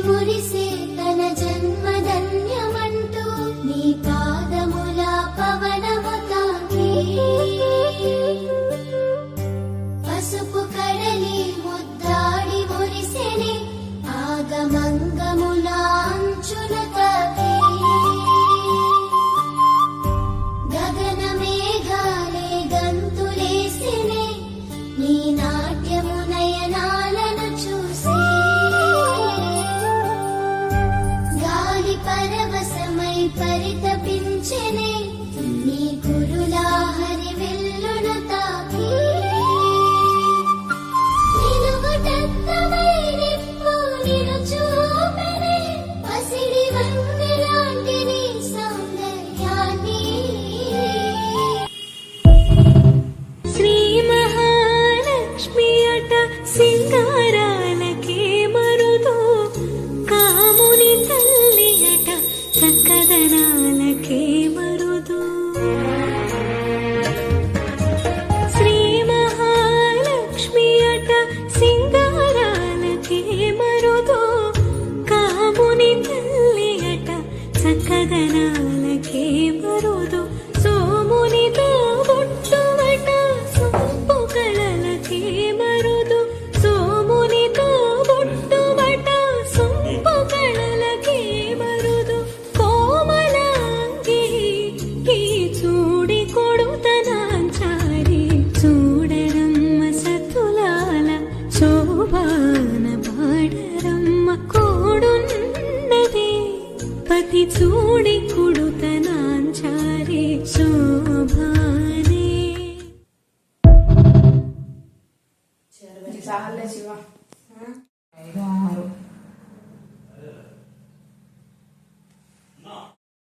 మురిసే తన జన్మధన్యమంటూ నీ పాదముల పవనము తాకి పసుపు కడలి ముద్దాడి మురిసెని ఆగమంగముల అంచున తాకి గగన మేఘాలే గంతులేసినే నీ నాట్యము నయనాలను చూసి గాలి పరవశమై పరితపించెనే నీ కురులా హరివిల్లును తాకి నిలువుటత్తమై నిప్పు నిను చూపెనే పసిడి వన్నెలాంటి నీ సౌందర్యాన్ని శ్రీ మహాలక్ష్మి అట సింగారాలకే మరుదు కాముని తల్లి అట చక్కదనాలకే మరుదు శ్రీ మహాలక్ష్మి అట సింగారాలకే మరుదు కాముని తల్లి అట చక్కదనాలకే మరుదు